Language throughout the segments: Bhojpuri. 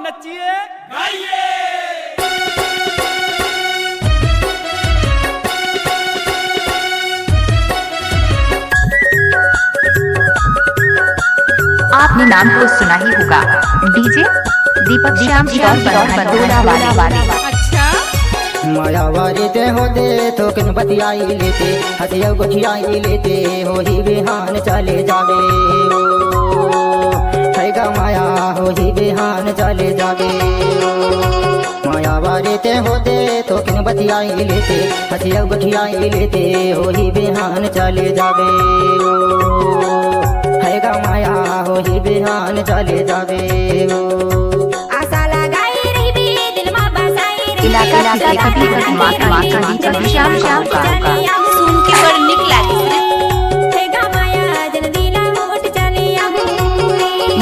नचिए गाइए। आपने नाम तो सुना ही होगा, डीजे दीपक श्याम वाले। अच्छा मायावारी ते होते तो किन बतियाई लेते, हथिया गुठियाई लेते हो ही बिहान चले जावे। हैगा माया हो ही बिहान चले जावे। मायावारी ते होते तो किन बतियाई लेते, हथिया गुठियाई लेते हो ही बिहान चले जावे। हैगा माया हो ही बिहान चले जावे। सुन के बड़ निक लागी।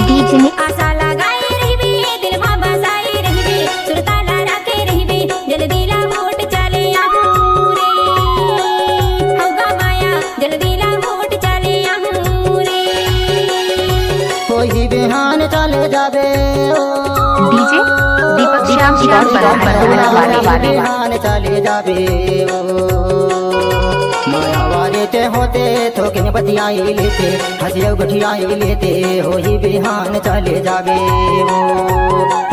डीजे ने कोई बिहान चले जावे। डीजे दीपक श्याम वाले। बिहान चले जावे। मायावारी ते होते तो किन बतियाई लेते, हथिया गुठियाई लेते हो ही बिहान चले जावे।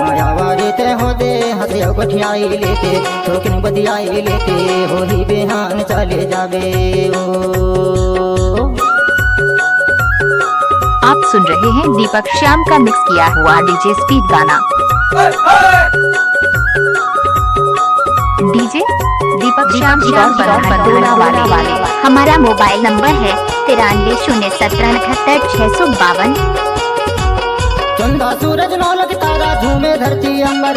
मायावारी ते होते हथिया गुठियाई लेते तो किन बतियाई लेते हो ही बिहान चले जावे। आप सुन रहे हैं दीपक श्याम का मिक्स किया हुआ डीजे स्पीड गाना। डीजे दीपक श्याम वाले। हमारा मोबाइल नंबर है 9307797652। चंदा सूरज नौलख तारा झूमे धरती अंबर,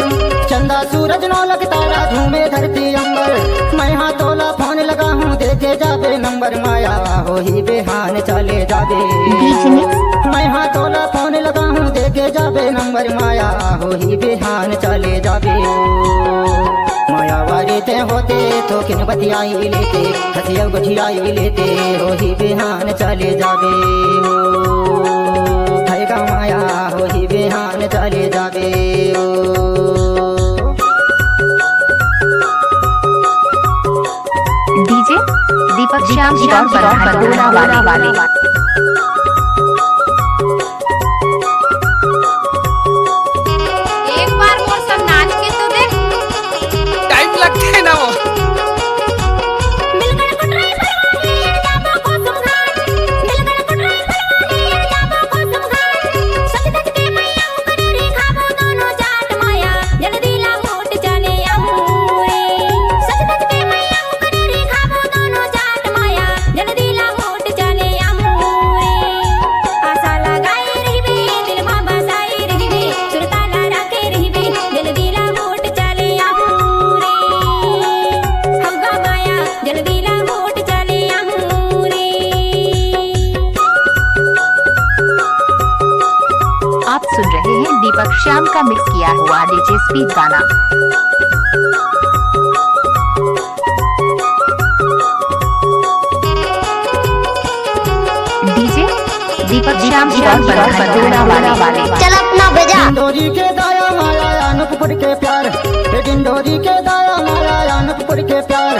चंदा सूरज नौलख तारा झूमे धरती अंबर। मैं हाँ तोला फोन लगा हूँ देखे जावे नंबर। माया हो ही बिहान चले जावे। मैं हाँ तोला फोन लगा हूँ देखे जावे नंबर। माया हो ही बिहान चले जावे। मायावारी ते होते तो किन बतियाई लेते, हथिया गुठियाई लेते हो ही बिहान चले जावे। हैगा माया हो ही बिहान चले जावे। डीजे दीपक श्याम वाले। एक बार वो सब नाच के तो देख। टाइम लगते है ना वो। आप सुन रहे हैं दीपक श्याम का मिक्स किया हुआ डीजे स्पीड गाना। डीजे दीपक श्याम वाले। चल अपना बजा। डिंडोरी के दाया माया अनूपपुर के प्यार, डिंडोरी के दाया माया अनूपपुर के प्यार।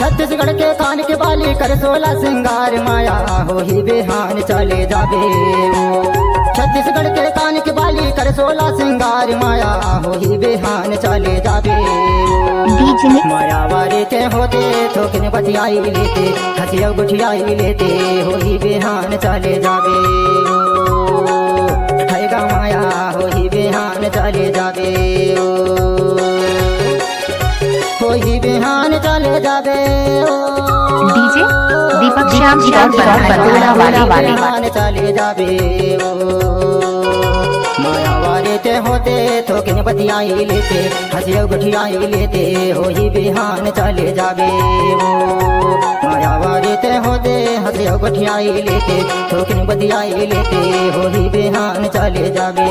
छत्तीसगढ़ के कान के बाली कर 16 सिंगार। माया हो ही बिहान चले जावे। छत्तीसगढ़ के कान के बाली कर 16 सिंगार। माया हो ही बिहान चले जावे। मायावारी ते होते तो किन बतियाई लेते, हथिया गुठियाई लेते हो ही बिहान चले जावे। हैगा माया हो ही बिहान चले जावे। हो ही बिहान चले जावे। डीजे दीपक श्याम वाले। बिहान चले जावे। मायावारी ते होते तो किन बतियाई लेते, हथिया गुठियाई लेते हो ही बिहान चले जावे। मायावारी ते होते हथिया गुठियाई लेते तो किन बतियाई लेते हो ही बिहान चले जावे।